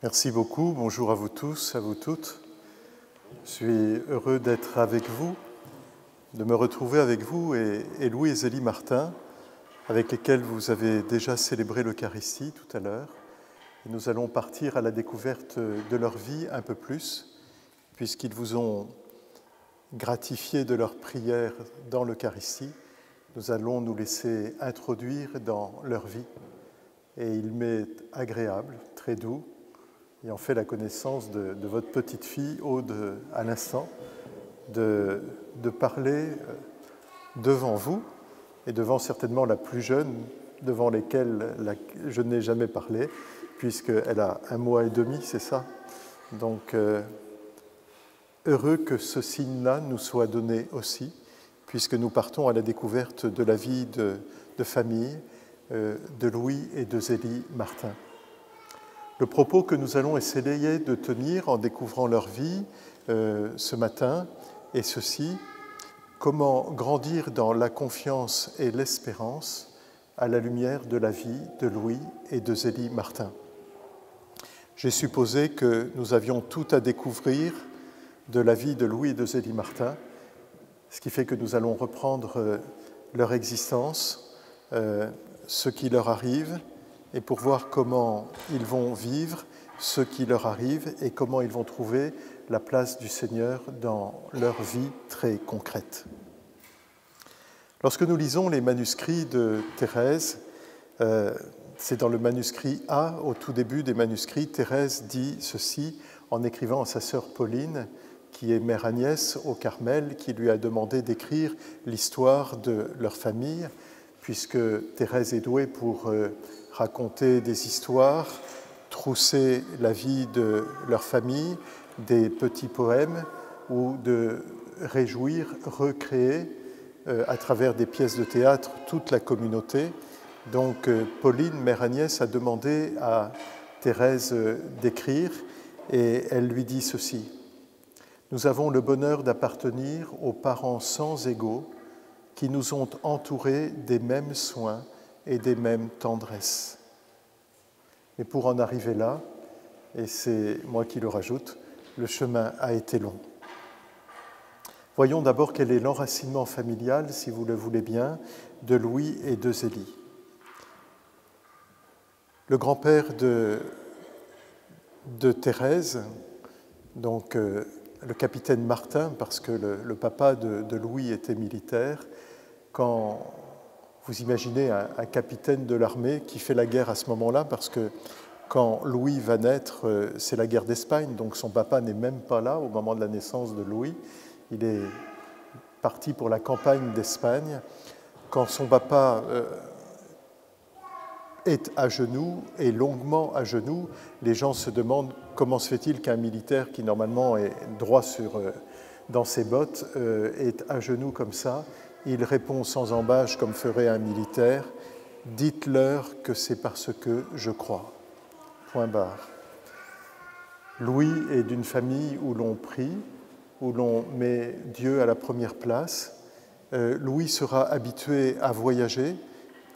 Merci beaucoup, bonjour à vous tous, à vous toutes. Je suis heureux d'être avec vous, de me retrouver avec vous et Louis et Zélie Martin, avec lesquels vous avez déjà célébré l'Eucharistie tout à l'heure. Et nous allons partir à la découverte de leur vie un peu plus, puisqu'ils vous ont gratifié de leur prière dans l'Eucharistie. Nous allons nous laisser introduire dans leur vie. Et il m'est agréable, très doux, ayant fait la connaissance de votre petite fille, Aude, à l'instant, de parler devant vous, et devant certainement la plus jeune, devant lesquelles je n'ai jamais parlé, puisqu'elle a 1 mois et demi, c'est ça. Donc, heureux que ce signe-là nous soit donné aussi, puisque nous partons à la découverte de la vie de famille de Louis et de Zélie Martin. Le propos que nous allons essayer de tenir en découvrant leur vie ce matin est ceci: comment grandir dans la confiance et l'espérance à la lumière de la vie de Louis et de Zélie Martin. J'ai supposé que nous avions tout à découvrir de la vie de Louis et de Zélie Martin, ce qui fait que nous allons reprendre leur existence, ce qui leur arrive, et pour voir comment ils vont vivre ce qui leur arrive et comment ils vont trouver la place du Seigneur dans leur vie très concrète. Lorsque nous lisons les manuscrits de Thérèse, c'est dans le manuscrit A, au tout début des manuscrits, Thérèse dit ceci en écrivant à sa sœur Pauline, qui est mère Agnès au Carmel, qui lui a demandé d'écrire l'histoire de leur famille, puisque Thérèse est douée pour raconter des histoires, trousser la vie de leur famille, des petits poèmes, ou de réjouir, recréer à travers des pièces de théâtre toute la communauté. Donc Pauline, mère Agnès, a demandé à Thérèse d'écrire, et elle lui dit ceci: « Nous avons le bonheur d'appartenir aux parents sans égaux qui nous ont entourés des mêmes soins et des mêmes tendresses. » Mais pour en arriver là, et c'est moi qui le rajoute, le chemin a été long. Voyons d'abord quel est l'enracinement familial, si vous le voulez bien, de Louis et de Zélie. Le grand-père de Thérèse, donc le capitaine Martin, parce que le papa de Louis était militaire, quand vous imaginez un capitaine de l'armée qui fait la guerre à ce moment-là, parce que quand Louis va naître, c'est la guerre d'Espagne, donc son papa n'est même pas là au moment de la naissance de Louis. Il est parti pour la campagne d'Espagne. Quand son papa est à genoux, et longuement à genoux, les gens se demandent comment se fait-il qu'un militaire qui normalement est droit dans ses bottes est à genoux comme ça. Il répond sans ambages comme ferait un militaire: « Dites-leur que c'est parce que je crois. » Point barre. Louis est d'une famille où l'on prie, où l'on met Dieu à la première place. Louis sera habitué à voyager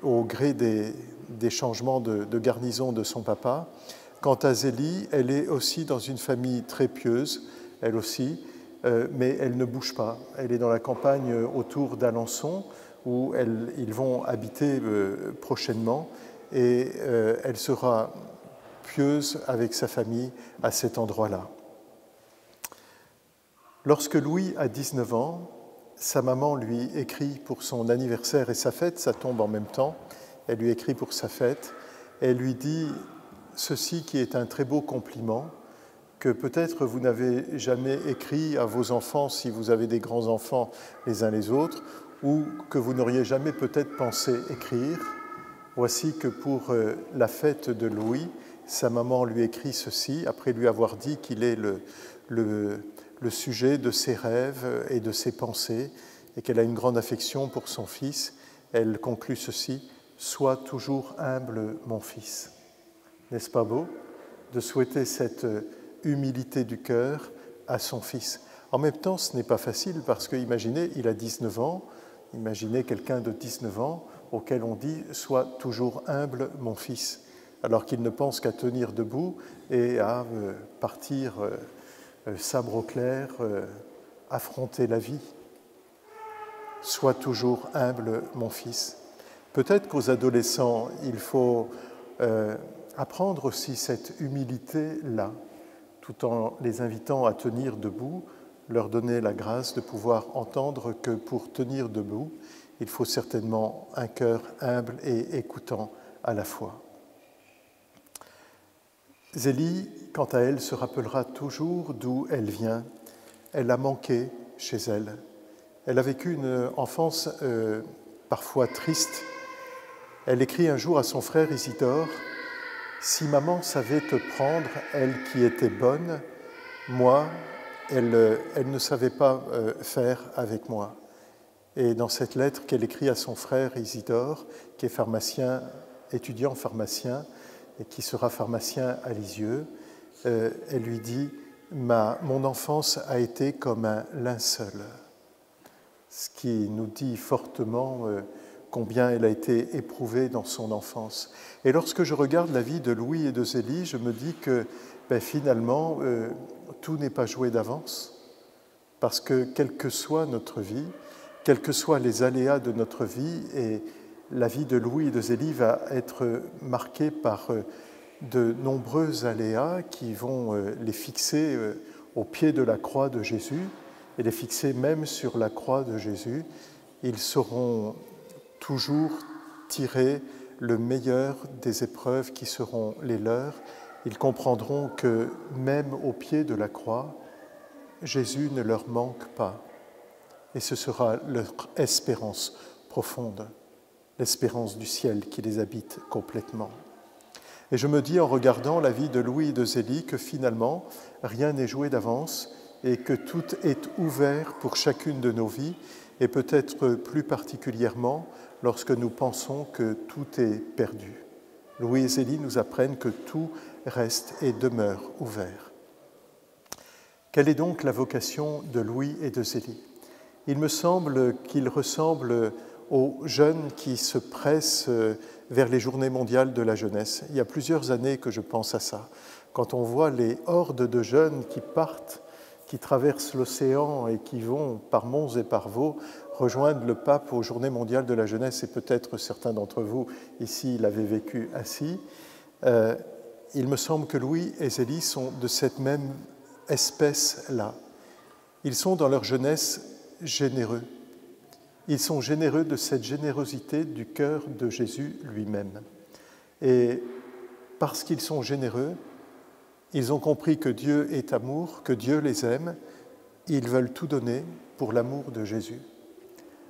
au gré des changements de garnison de son papa. Quant à Zélie, elle est aussi dans une famille très pieuse, elle aussi, mais elle ne bouge pas. Elle est dans la campagne autour d'Alençon, où ils vont habiter prochainement, et elle sera pieuse avec sa famille à cet endroit-là. Lorsque Louis a 19 ans, sa maman lui écrit pour son anniversaire et sa fête, ça tombe en même temps, elle lui écrit pour sa fête, elle lui dit ceci qui est un très beau compliment, que peut-être vous n'avez jamais écrit à vos enfants si vous avez des grands-enfants les uns les autres, ou que vous n'auriez jamais peut-être pensé écrire. Voici que pour la fête de Louis, sa maman lui écrit ceci, après lui avoir dit qu'il est le sujet de ses rêves et de ses pensées, et qu'elle a une grande affection pour son fils. Elle conclut ceci: « Sois toujours humble, mon fils. » N'est-ce pas beau de souhaiter cette humilité du cœur à son fils? En même temps, ce n'est pas facile, parce que, imaginez, il a 19 ans, imaginez quelqu'un de 19 ans auquel on dit « Sois toujours humble, mon fils ». alors qu'il ne pense qu'à tenir debout et à partir sabre au clair, affronter la vie. Sois toujours humble, mon fils. Peut-être qu'aux adolescents, il faut apprendre aussi cette humilité-là, tout en les invitant à tenir debout, leur donner la grâce de pouvoir entendre que pour tenir debout, il faut certainement un cœur humble et écoutant à la fois. Zélie, quant à elle, se rappellera toujours d'où elle vient. Elle a manqué chez elle. Elle a vécu une enfance parfois triste. Elle écrit un jour à son frère Isidore « Si maman savait te prendre, elle qui était bonne, moi, elle ne savait pas faire avec moi. » Et dans cette lettre qu'elle écrit à son frère Isidore, qui est pharmacien, étudiant pharmacien, et qui sera pharmacien à Lisieux, elle lui dit « Mon enfance a été comme un linceul », ce qui nous dit fortement combien elle a été éprouvée dans son enfance. Et lorsque je regarde la vie de Louis et de Zélie, je me dis que finalement, tout n'est pas joué d'avance, parce que quelle que soit notre vie, quels que soient les aléas de notre vie, et la vie de Louis et de Zélie va être marquée par de nombreux aléas qui vont les fixer au pied de la croix de Jésus et les fixer même sur la croix de Jésus. Ils sauront toujours tirer le meilleur des épreuves qui seront les leurs. Ils comprendront que même au pied de la croix, Jésus ne leur manque pas. Et ce sera leur espérance profonde, l'espérance du ciel qui les habite complètement. Et je me dis en regardant la vie de Louis et de Zélie que finalement, rien n'est joué d'avance et que tout est ouvert pour chacune de nos vies, et peut-être plus particulièrement lorsque nous pensons que tout est perdu. Louis et Zélie nous apprennent que tout reste et demeure ouvert. Quelle est donc la vocation de Louis et de Zélie ? Il me semble qu'ils ressemblent aux jeunes qui se pressent vers les Journées mondiales de la jeunesse. Il y a plusieurs années que je pense à ça. Quand on voit les hordes de jeunes qui partent, qui traversent l'océan et qui vont par monts et par vaux rejoindre le pape aux Journées mondiales de la jeunesse, et peut-être certains d'entre vous ici l'avaient vécu assis, il me semble que Louis et Zélie sont de cette même espèce-là. Ils sont dans leur jeunesse généreux. Ils sont généreux de cette générosité du cœur de Jésus lui-même. Et parce qu'ils sont généreux, ils ont compris que Dieu est amour, que Dieu les aime. Ils veulent tout donner pour l'amour de Jésus.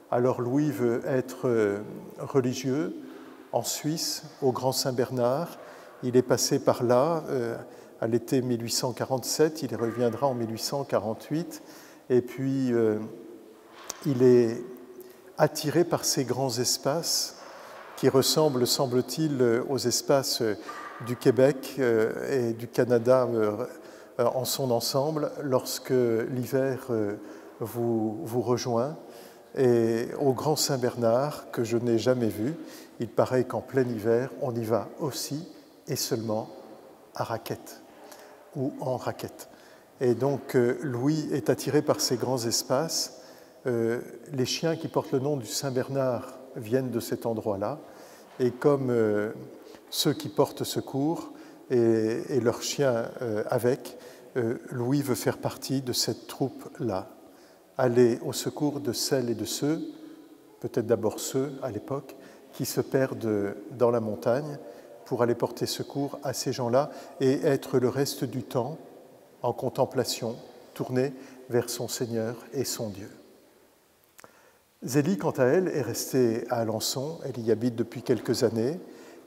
Alors Louis veut être religieux en Suisse, au Grand Saint-Bernard. Il est passé par là à l'été 1847, il reviendra en 1848. Et puis, il est attiré par ces grands espaces qui ressemblent, semble-t-il, aux espaces du Québec et du Canada en son ensemble, lorsque l'hiver vous rejoint. Et au Grand Saint-Bernard, que je n'ai jamais vu, il paraît qu'en plein hiver, on y va aussi et seulement à raquette ou en raquette. Et donc, Louis est attiré par ces grands espaces. Les chiens qui portent le nom du Saint-Bernard viennent de cet endroit-là. Et comme ceux qui portent secours et leurs chiens avec, Louis veut faire partie de cette troupe-là. Aller au secours de celles et de ceux, peut-être d'abord ceux à l'époque, qui se perdent dans la montagne pour aller porter secours à ces gens-là et être le reste du temps en contemplation, tourné vers son Seigneur et son Dieu. Zélie, quant à elle, est restée à Alençon. Elle y habite depuis quelques années.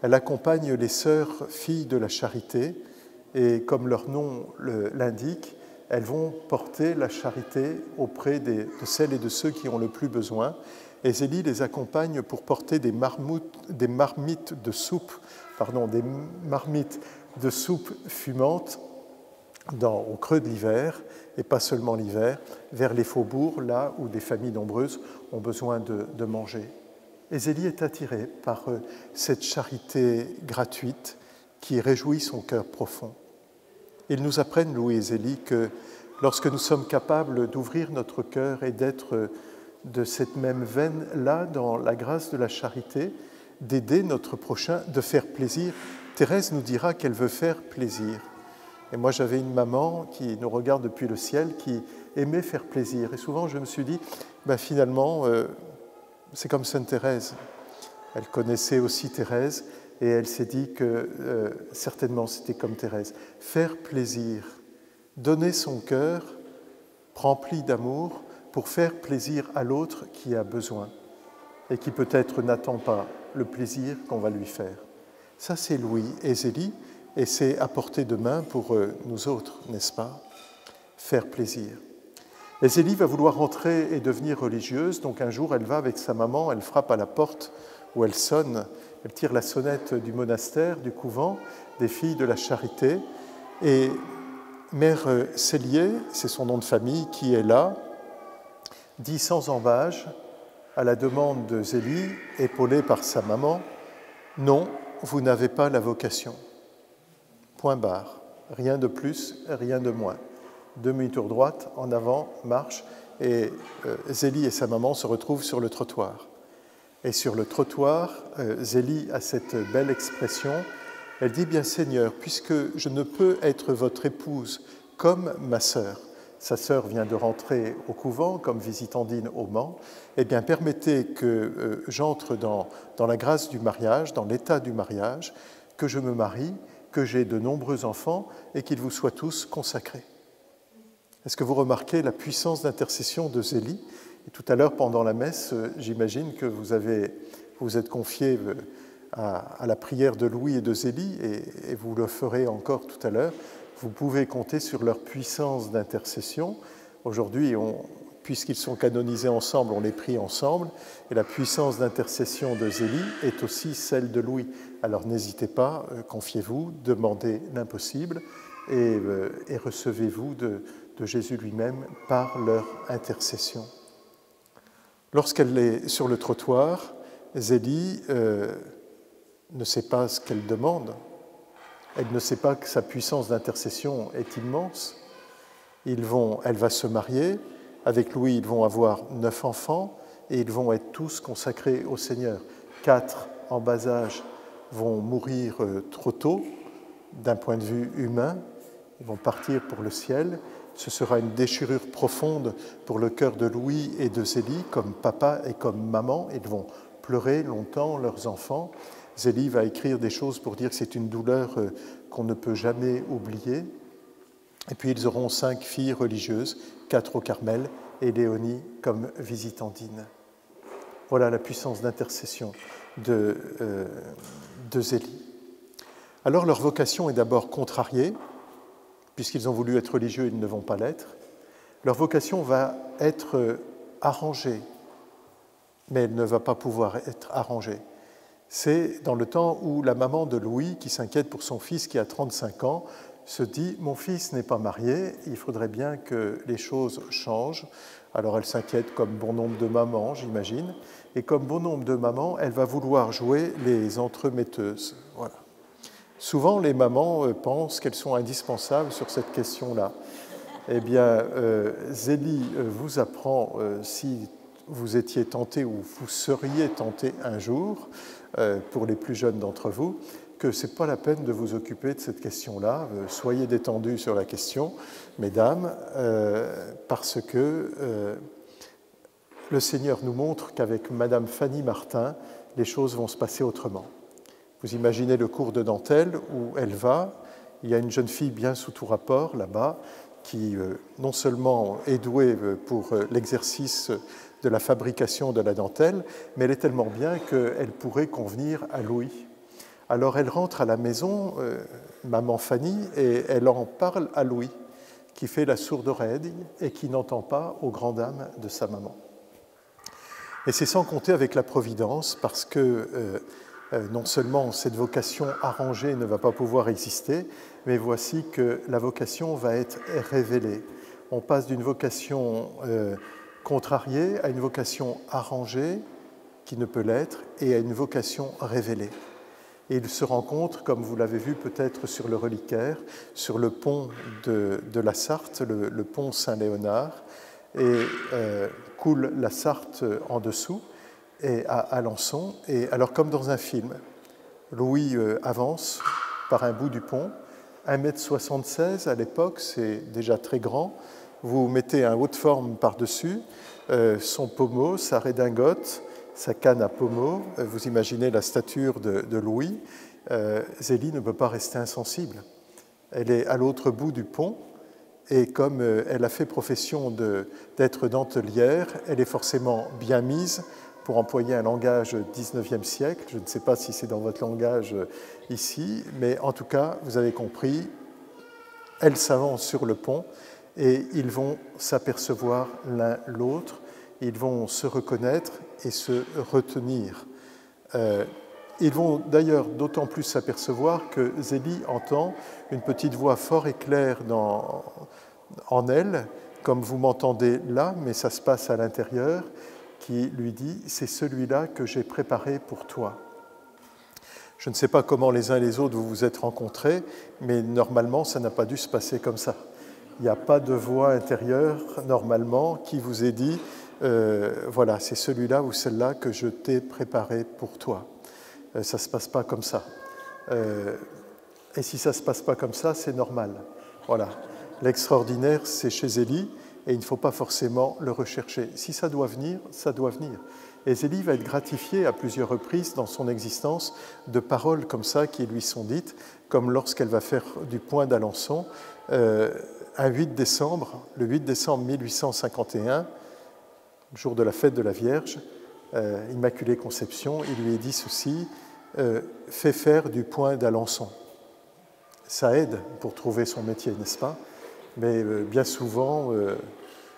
Elle accompagne les sœurs filles de la charité et, comme leur nom l'indique, elles vont porter la charité auprès de celles et de ceux qui ont le plus besoin. Et Zélie les accompagne pour porter des marmites de soupe fumantes au creux de l'hiver, et pas seulement l'hiver, vers les faubourgs, là où des familles nombreuses ont besoin de manger. Et Zélie est attirée par cette charité gratuite qui réjouit son cœur profond. Ils nous apprennent, Louis et Zélie, que lorsque nous sommes capables d'ouvrir notre cœur et d'être de cette même veine-là, dans la grâce de la charité, d'aider notre prochain, de faire plaisir. Thérèse nous dira qu'elle veut faire plaisir. Et moi, j'avais une maman qui nous regarde depuis le ciel, qui aimait faire plaisir. Et souvent, je me suis dit, finalement, c'est comme Sainte Thérèse. Elle connaissait aussi Thérèse et elle s'est dit que certainement c'était comme Thérèse. Faire plaisir, donner son cœur rempli d'amour pour faire plaisir à l'autre qui a besoin et qui peut-être n'attend pas le plaisir qu'on va lui faire. Ça, c'est Louis et Zélie et c'est à portée de main pour nous autres, n'est-ce pas? Faire plaisir. Et Zélie va vouloir rentrer et devenir religieuse, donc un jour elle va avec sa maman, elle frappe à la porte où elle sonne, elle tire la sonnette du monastère, du couvent, des filles de la charité, et Mère Célier, c'est son nom de famille, qui est là, dit sans embâge, à la demande de Zélie, épaulée par sa maman, « Non, vous n'avez pas la vocation. » Point barre, rien de plus, rien de moins. Demi-tour droite, en avant, marche, et Zélie et sa maman se retrouvent sur le trottoir. Et sur le trottoir, Zélie a cette belle expression, elle dit « Bien Seigneur, puisque je ne peux être votre épouse comme ma sœur, sa sœur vient de rentrer au couvent comme visitandine au Mans, eh bien permettez que j'entre dans la grâce du mariage, dans l'état du mariage, que je me marie, que j'ai de nombreux enfants et qu'ils vous soient tous consacrés. » Est-ce que vous remarquez la puissance d'intercession de Zélie? Et tout à l'heure, pendant la messe, j'imagine que vous êtes confié à la prière de Louis et de Zélie, et vous le ferez encore tout à l'heure. Vous pouvez compter sur leur puissance d'intercession. Aujourd'hui, puisqu'ils sont canonisés ensemble, on les prie ensemble, et la puissance d'intercession de Zélie est aussi celle de Louis. Alors n'hésitez pas, confiez-vous, demandez l'impossible, et recevez-vous de Jésus lui-même par leur intercession. Lorsqu'elle est sur le trottoir, Zélie ne sait pas ce qu'elle demande. Elle ne sait pas que sa puissance d'intercession est immense. Elle va se marier. Avec Louis, ils vont avoir 9 enfants et ils vont être tous consacrés au Seigneur. 4 en bas âge vont mourir trop tôt, d'un point de vue humain. Ils vont partir pour le ciel. Ce sera une déchirure profonde pour le cœur de Louis et de Zélie, comme papa et comme maman. Ils vont pleurer longtemps, leurs enfants. Zélie va écrire des choses pour dire que c'est une douleur qu'on ne peut jamais oublier. Et puis ils auront 5 filles religieuses, 4 au Carmel et Léonie comme visitandine. Voilà la puissance d'intercession de Zélie. Alors leur vocation est d'abord contrariée, puisqu'ils ont voulu être religieux, ils ne vont pas l'être. Leur vocation va être arrangée, mais elle ne va pas pouvoir être arrangée. C'est dans le temps où la maman de Louis, qui s'inquiète pour son fils qui a 35 ans, se dit « Mon fils n'est pas marié, il faudrait bien que les choses changent. » Alors elle s'inquiète comme bon nombre de mamans, j'imagine, et comme bon nombre de mamans, elle va vouloir jouer les entremetteuses. Voilà. Souvent, les mamans pensent qu'elles sont indispensables sur cette question-là. Eh bien, Zélie vous apprend, si vous étiez tenté ou vous seriez tenté un jour, pour les plus jeunes d'entre vous, que ce n'est pas la peine de vous occuper de cette question-là. Soyez détendus sur la question, mesdames, parce que le Seigneur nous montre qu'avec Madame Fanny Martin, les choses vont se passer autrement. Vous imaginez le cours de dentelle où elle va, il y a une jeune fille bien sous tout rapport là-bas qui non seulement est douée pour l'exercice de la fabrication de la dentelle, mais elle est tellement bien qu'elle pourrait convenir à Louis. Alors elle rentre à la maison, maman Fanny, et elle en parle à Louis, qui fait la sourde oreille et qui n'entend pas aux grandes dames de sa maman. Et c'est sans compter avec la providence, parce que non seulement cette vocation arrangée ne va pas pouvoir exister, mais voici que la vocation va être révélée. On passe d'une vocation contrariée à une vocation arrangée, qui ne peut l'être, et à une vocation révélée. Et ils se rencontrent, comme vous l'avez vu peut-être sur le reliquaire, sur le pont de la Sarthe, le pont Saint-Léonard, et coule la Sarthe en dessous, et à Alençon. Et alors, comme dans un film, Louis avance par un bout du pont, 1,76 m à l'époque, c'est déjà très grand. Vous mettez un haut de forme par-dessus, son pommeau, sa redingote, sa canne à pommeau. Vous imaginez la stature de Louis. Zélie ne peut pas rester insensible. Elle est à l'autre bout du pont, et comme elle a fait profession d'être dentelière, elle est forcément bien mise, pour employer un langage 19e siècle. Je ne sais pas si c'est dans votre langage ici, mais en tout cas, vous avez compris, elle s'avance sur le pont et ils vont s'apercevoir l'un l'autre, ils vont se reconnaître et se retenir. Ils vont d'ailleurs d'autant plus s'apercevoir que Zélie entend une petite voix fort et claire en elle, comme vous m'entendez là, mais ça se passe à l'intérieur, qui lui dit « C'est celui-là que j'ai préparé pour toi ». Je ne sais pas comment les uns et les autres vous vous êtes rencontrés, mais normalement, ça n'a pas dû se passer comme ça. Il n'y a pas de voix intérieure, normalement, qui vous ait dit voilà, c'est celui-là ou celle-là que je t'ai préparé pour toi. Ça ne se passe pas comme ça. Et si ça ne se passe pas comme ça, c'est normal. Voilà. L'extraordinaire, c'est chez Zélie, et il ne faut pas forcément le rechercher. Si ça doit venir, ça doit venir. Et Zélie va être gratifiée à plusieurs reprises dans son existence de paroles comme ça qui lui sont dites, comme lorsqu'elle va faire du point d'Alençon, un 8 décembre, le 8 décembre 1851, le jour de la fête de la Vierge, Immaculée Conception, il lui est dit ceci, fais faire du point d'Alençon. Ça aide pour trouver son métier, n'est-ce pas? Mais bien souvent,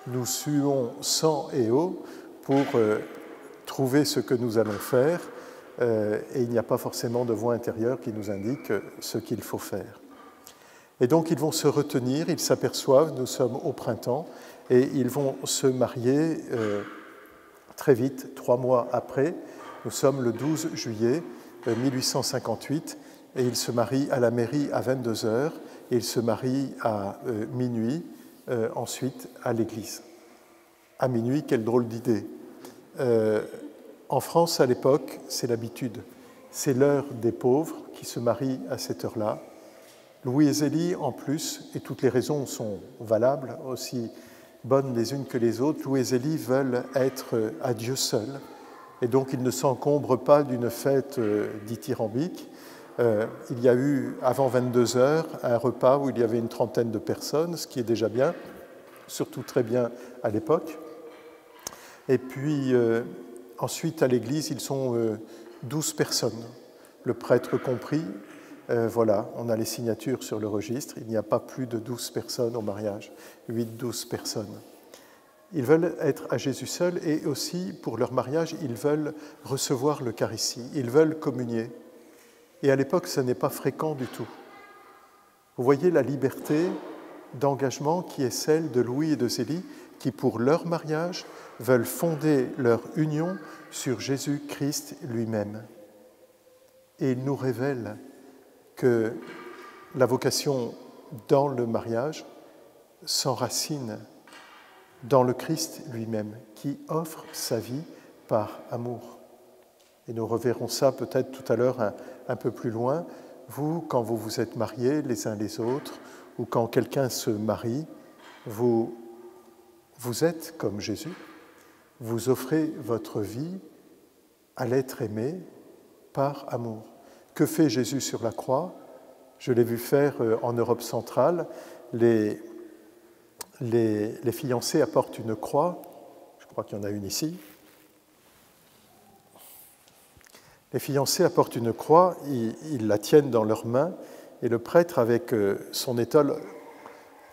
nous suons sang et eau pour trouver ce que nous allons faire, et il n'y a pas forcément de voix intérieure qui nous indique ce qu'il faut faire. Et donc ils vont se retenir, ils s'aperçoivent, nous sommes au printemps, et ils vont se marier très vite, 3 mois après. Nous sommes le 12 juillet 1858, et ils se marient à la mairie à 22h, et ils se marient à minuit, ensuite à l'église. À minuit, quelle drôle d'idée. En France, à l'époque, c'est l'habitude. C'est l'heure des pauvres qui se marient à cette heure-là. Louis et Zélie, en plus, et toutes les raisons sont valables, aussi bonnes les unes que les autres, Louis et Zélie veulent être à Dieu seul, et donc ils ne s'encombrent pas d'une fête dithyrambique. Il y a eu, avant 22h, un repas où il y avait une trentaine de personnes, ce qui est déjà bien, surtout très bien à l'époque. Et puis, ensuite, à l'église, ils sont 12 personnes, le prêtre compris. Voilà, on a les signatures sur le registre. Il n'y a pas plus de 12 personnes au mariage, 8-12 personnes. Ils veulent être à Jésus seul, et aussi, pour leur mariage, ils veulent recevoir l'Eucharistie, ils veulent communier. Et à l'époque, ce n'est pas fréquent du tout. Vous voyez la liberté d'engagement qui est celle de Louis et de Zélie, qui, pour leur mariage, veulent fonder leur union sur Jésus-Christ lui-même. Et ils nous révèlent que la vocation dans le mariage s'enracine dans le Christ lui-même, qui offre sa vie par amour. Et nous reverrons ça peut-être tout à l'heure un peu plus loin. Vous, quand vous vous êtes mariés les uns les autres, ou quand quelqu'un se marie, vous êtes comme Jésus. Vous offrez votre vie à l'être aimé par amour. Que fait Jésus sur la croix? Je l'ai vu faire en Europe centrale. Les fiancés apportent une croix. Je crois qu'il y en a une ici. Les fiancés apportent une croix, ils la tiennent dans leurs mains, et le prêtre, avec son étole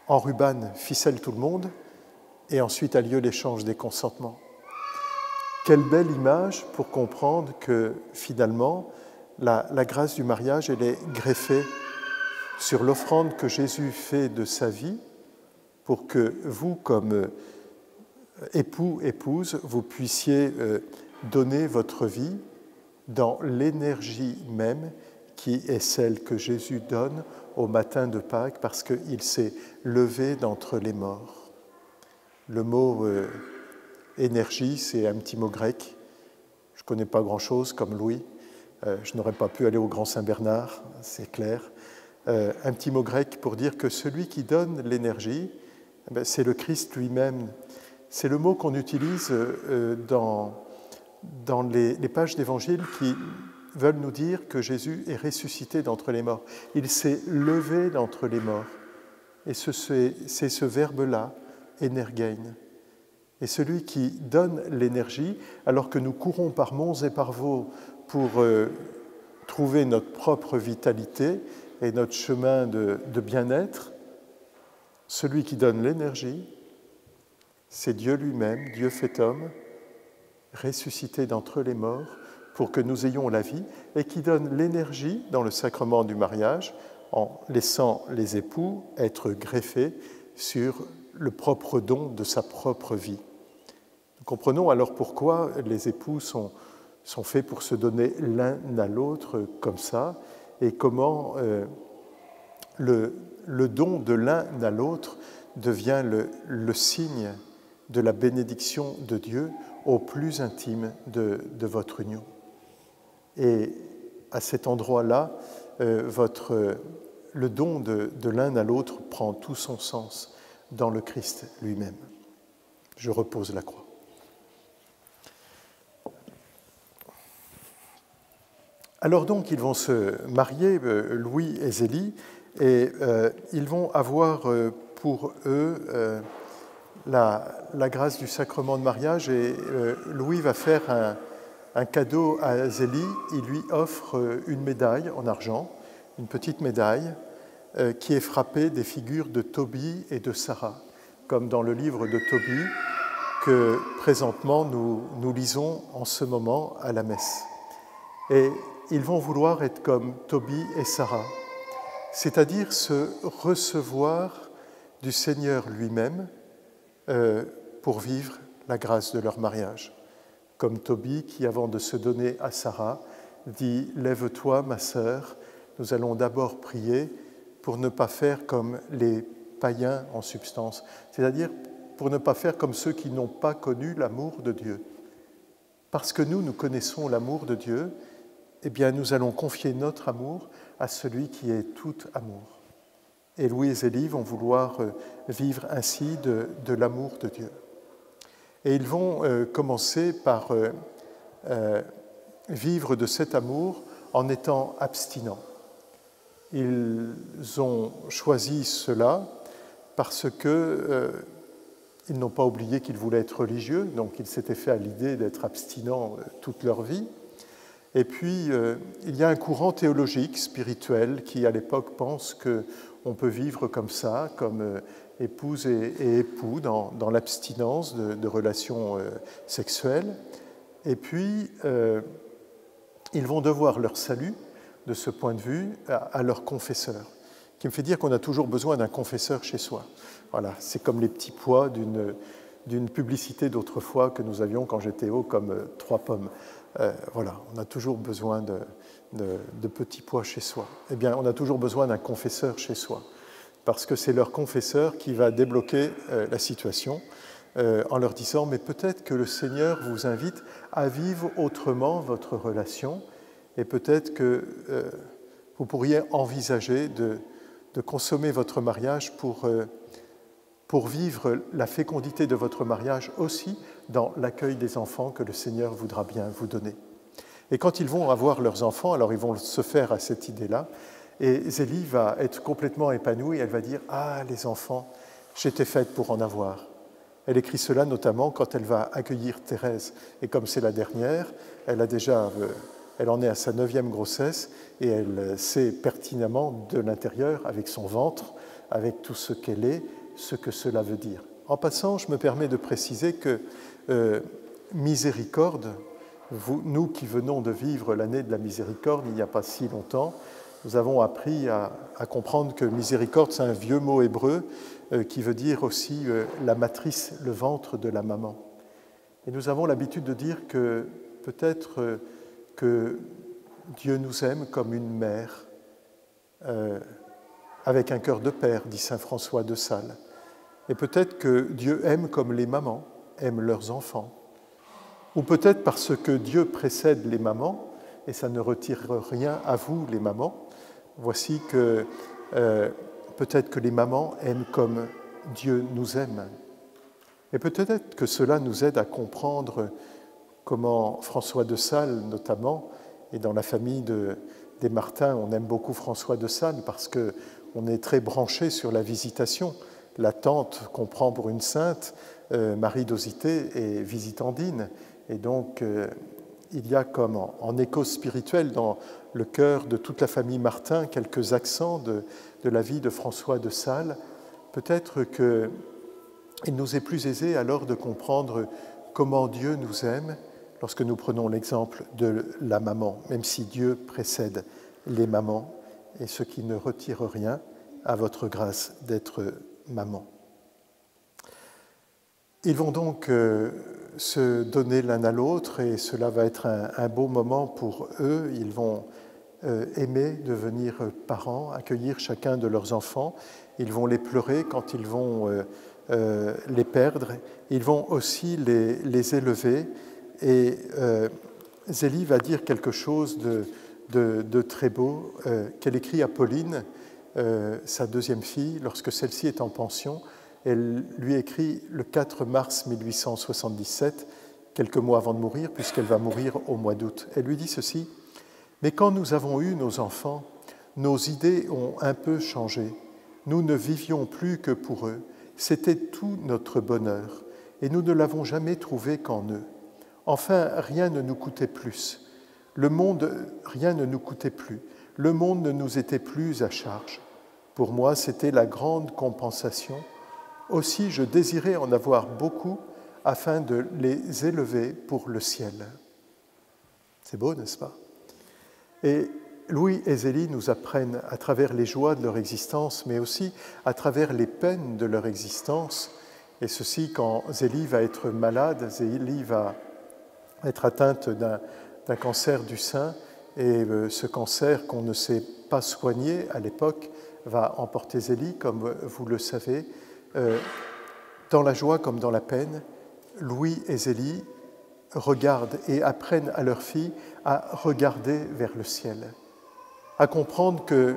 en rubane, ficelle tout le monde, et ensuite a lieu l'échange des consentements. Quelle belle image pour comprendre que finalement, la grâce du mariage, elle est greffée sur l'offrande que Jésus fait de sa vie pour que vous, comme époux, épouse, vous puissiez donner votre vie dans l'énergie même qui est celle que Jésus donne au matin de Pâques parce qu'il s'est levé d'entre les morts. Le mot énergie, c'est un petit mot grec. Je ne connais pas grand-chose comme Louis. Je n'aurais pas pu aller au Grand Saint-Bernard, c'est clair. Un petit mot grec pour dire que celui qui donne l'énergie, c'est le Christ lui-même. C'est le mot qu'on utilise dans les pages d'Évangile qui veulent nous dire que Jésus est ressuscité d'entre les morts. Il s'est levé d'entre les morts. Et c'est ce verbe-là, énergein. Et celui qui donne l'énergie, alors que nous courons par monts et par vaux pour trouver notre propre vitalité et notre chemin de bien-être, celui qui donne l'énergie, c'est Dieu lui-même, Dieu fait homme, ressuscité d'entre les morts pour que nous ayons la vie, et qui donne l'énergie dans le sacrement du mariage en laissant les époux être greffés sur le propre don de sa propre vie. Nous comprenons alors pourquoi les époux sont faits pour se donner l'un à l'autre comme ça, et comment le don de l'un à l'autre devient le signe de la bénédiction de Dieu au plus intime de votre union. Et à cet endroit-là, le don de l'un à l'autre prend tout son sens dans le Christ lui-même. Je repose la croix. Alors donc, ils vont se marier, Louis et Zélie, et ils vont avoir pour eux la grâce du sacrement de mariage, et Louis va faire un cadeau à Zélie. Il lui offre une médaille en argent, une petite médaille, qui est frappée des figures de Tobie et de Sarah, comme dans le livre de Tobie que présentement nous lisons en ce moment à la messe. Et ils vont vouloir être comme Tobie et Sarah, c'est-à-dire se recevoir du Seigneur lui-même pour vivre la grâce de leur mariage. Comme Tobie qui, avant de se donner à Sarah, dit « Lève-toi, ma sœur, nous allons d'abord prier pour ne pas faire comme les païens en substance, c'est-à-dire pour ne pas faire comme ceux qui n'ont pas connu l'amour de Dieu. Parce que nous connaissons l'amour de Dieu, eh bien, nous allons confier notre amour à celui qui est tout amour. » Et Louis et Zélie vont vouloir vivre ainsi de l'amour de Dieu. Et ils vont commencer par vivre de cet amour en étant abstinents. Ils ont choisi cela parce que ils n'ont pas oublié qu'ils voulaient être religieux, donc ils s'étaient fait à l'idée d'être abstinents toute leur vie. Et puis, il y a un courant théologique, spirituel, qui à l'époque pense qu'on peut vivre comme ça, comme épouse et époux, dans l'abstinence de relations sexuelles. Et puis, ils vont devoir leur salut, de ce point de vue, à leur confesseur, qui me fait dire qu'on a toujours besoin d'un confesseur chez soi. Voilà, c'est comme les petits pois d'une publicité d'autrefois que nous avions quand j'étais haut comme 3 pommes. Voilà, on a toujours besoin de petits pois chez soi. Eh bien, on a toujours besoin d'un confesseur chez soi, parce que c'est leur confesseur qui va débloquer la situation en leur disant « Mais peut-être que le Seigneur vous invite à vivre autrement votre relation, et peut-être que vous pourriez envisager de consommer votre mariage pour vivre la fécondité de votre mariage aussi dans l'accueil des enfants que le Seigneur voudra bien vous donner. » Et quand ils vont avoir leurs enfants, alors ils vont se faire à cette idée-là, et Zélie va être complètement épanouie, elle va dire « Ah, les enfants, j'étais faite pour en avoir ». Elle écrit cela notamment quand elle va accueillir Thérèse. Et comme c'est la dernière, elle en est à sa 9e grossesse, et elle sait pertinemment de l'intérieur, avec son ventre, avec tout ce qu'elle est, ce que cela veut dire. En passant, je me permets de préciser que miséricorde, nous qui venons de vivre l'année de la miséricorde il n'y a pas si longtemps, nous avons appris à comprendre que miséricorde, c'est un vieux mot hébreu qui veut dire aussi la matrice, le ventre de la maman. Et nous avons l'habitude de dire que peut-être que Dieu nous aime comme une mère, avec un cœur de père, dit saint François de Sales. Et peut-être que Dieu aime comme les mamans aiment leurs enfants. Ou peut-être parce que Dieu précède les mamans, et ça ne retire rien à vous, les mamans. Voici que peut-être que les mamans aiment comme Dieu nous aime. Et peut-être que cela nous aide à comprendre comment François de Sales, notamment, et dans la famille des Martins, on aime beaucoup François de Sales parce qu'on est très branché sur la visitation. La tante qu'on prend pour une sainte, Marie d'Osité, est visitandine. Et donc, il y a comme en écho spirituel dans le cœur de toute la famille Martin quelques accents de la vie de François de Sales. Peut-être qu'il nous est plus aisé alors de comprendre comment Dieu nous aime lorsque nous prenons l'exemple de la maman, même si Dieu précède les mamans, et ce qui ne retire rien à votre grâce d'être maman. Ils vont donc se donner l'un à l'autre et cela va être un beau moment pour eux. Ils vont aimer devenir parents, accueillir chacun de leurs enfants. Ils vont les pleurer quand ils vont les perdre. Ils vont aussi les élever. Et Zélie va dire quelque chose de très beau qu'elle écrit à Pauline, sa deuxième fille, lorsque celle-ci est en pension. Elle lui écrit le 4 mars 1877, quelques mois avant de mourir, puisqu'elle va mourir au mois d'août. Elle lui dit ceci: « Mais quand nous avons eu nos enfants, nos idées ont un peu changé. Nous ne vivions plus que pour eux. C'était tout notre bonheur, et nous ne l'avons jamais trouvé qu'en eux. Enfin, rien ne nous coûtait plus. Rien ne nous coûtait plus. Le monde ne nous était plus à charge. Pour moi, c'était la grande compensation. Aussi, je désirais en avoir beaucoup afin de les élever pour le ciel. » C'est beau, n'est-ce pas? Et Louis et Zélie nous apprennent à travers les joies de leur existence, mais aussi à travers les peines de leur existence. Et ceci, quand Zélie va être malade, Zélie va être atteinte d'un cancer du sein, et ce cancer qu'on ne sait pas soigner à l'époque va emporter Zélie, comme vous le savez. Dans la joie comme dans la peine, Louis et Zélie regardent et apprennent à leur fille à regarder vers le ciel, à comprendre que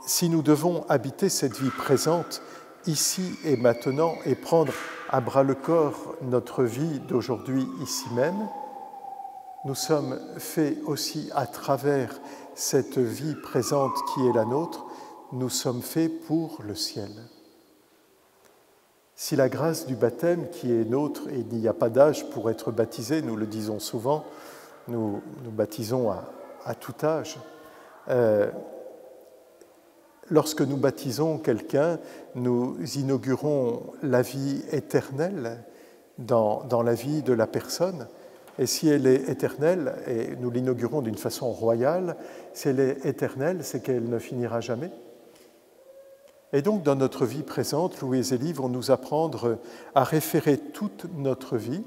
si nous devons habiter cette vie présente, ici et maintenant, et prendre à bras-le-corps notre vie d'aujourd'hui, ici même, nous sommes faits aussi à travers cette vie présente qui est la nôtre, nous sommes faits pour le ciel. Si la grâce du baptême qui est nôtre, et il n'y a pas d'âge pour être baptisé, nous le disons souvent, nous baptisons à tout âge. Lorsque nous baptisons quelqu'un, nous inaugurons la vie éternelle dans la vie de la personne. Et si elle est éternelle, et nous l'inaugurons d'une façon royale, si elle est éternelle, c'est qu'elle ne finira jamais. Et donc, dans notre vie présente, Louis et Zélie vont nous apprendre à référer toute notre vie,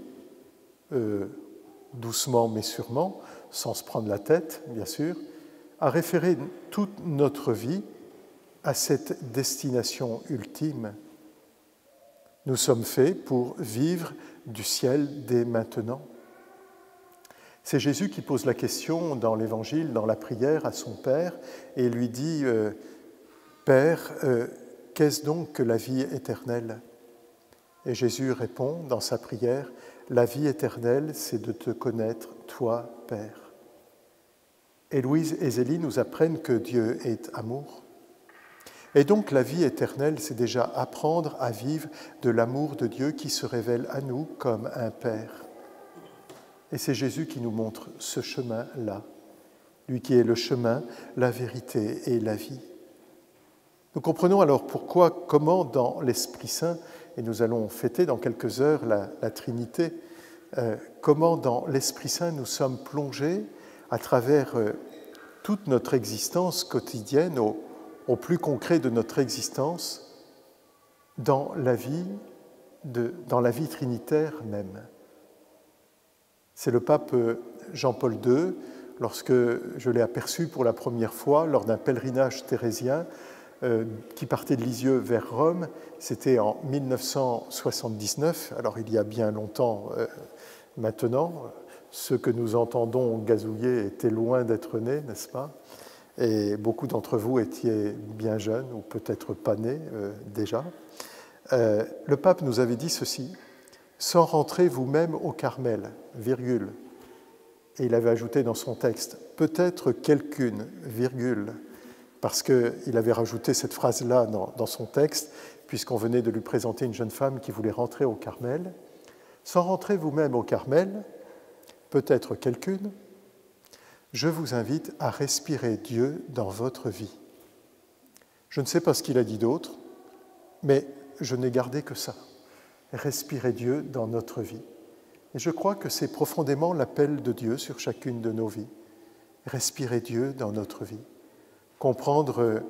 doucement mais sûrement, sans se prendre la tête, bien sûr, à référer toute notre vie à cette destination ultime. Nous sommes faits pour vivre du ciel dès maintenant. C'est Jésus qui pose la question dans l'Évangile, dans la prière, à son Père, et lui dit « Père, qu'est-ce donc que la vie éternelle ?» Et Jésus répond dans sa prière « La vie éternelle, c'est de te connaître, toi, Père. » Et Louise et Zélie nous apprennent que Dieu est amour. Et donc la vie éternelle, c'est déjà apprendre à vivre de l'amour de Dieu qui se révèle à nous comme un Père. Et c'est Jésus qui nous montre ce chemin-là, lui qui est le chemin, la vérité et la vie. Nous comprenons alors pourquoi, comment dans l'Esprit Saint, et nous allons fêter dans quelques heures la Trinité, comment dans l'Esprit Saint nous sommes plongés à travers toute notre existence quotidienne, au plus concret de notre existence, dans la vie trinitaire même. C'est le pape Jean-Paul II, lorsque je l'ai aperçu pour la première fois lors d'un pèlerinage thérésien qui partait de Lisieux vers Rome. C'était en 1979, alors il y a bien longtemps maintenant. Ceux que nous entendons gazouiller étaient loin d'être nés, n'est-ce pas? Et beaucoup d'entre vous étiez bien jeunes ou peut-être pas nés déjà. Le pape nous avait dit ceci: « Sans rentrer vous-même au Carmel, virgule. » Et il avait ajouté dans son texte « peut-être quelqu'une, virgule. » Parce qu'il avait rajouté cette phrase-là dans son texte, puisqu'on venait de lui présenter une jeune femme qui voulait rentrer au Carmel. « Sans rentrer vous-même au Carmel, peut-être quelqu'une, je vous invite à respirer Dieu dans votre vie. » Je ne sais pas ce qu'il a dit d'autre, mais je n'ai gardé que ça. Respirer Dieu dans notre vie. Et je crois que c'est profondément l'appel de Dieu sur chacune de nos vies. Respirer Dieu dans notre vie. Comprendre,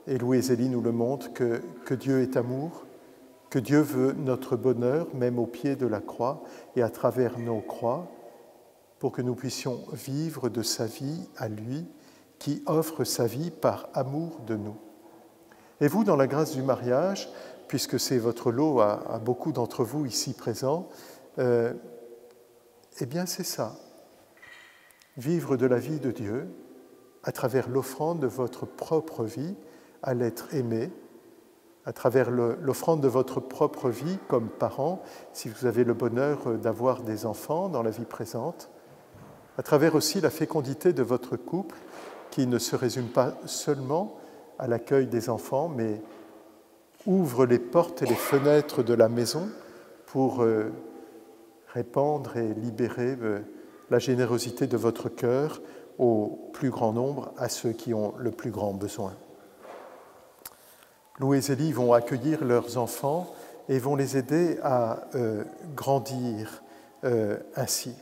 et Louis et Zélie nous le montrent, que Dieu est amour, que Dieu veut notre bonheur, même au pied de la croix et à travers nos croix, pour que nous puissions vivre de sa vie à lui, qui offre sa vie par amour de nous. Et vous, dans la grâce du mariage, puisque c'est votre lot à beaucoup d'entre vous ici présents, eh bien c'est ça. Vivre de la vie de Dieu à travers l'offrande de votre propre vie à l'être aimé, à travers l'offrande de votre propre vie comme parent, si vous avez le bonheur d'avoir des enfants dans la vie présente, à travers aussi la fécondité de votre couple qui ne se résume pas seulement à l'accueil des enfants, mais ouvre les portes et les fenêtres de la maison pour répandre et libérer la générosité de votre cœur au plus grand nombre, à ceux qui ont le plus grand besoin. Lou et Zélie vont accueillir leurs enfants et vont les aider à grandir ainsi.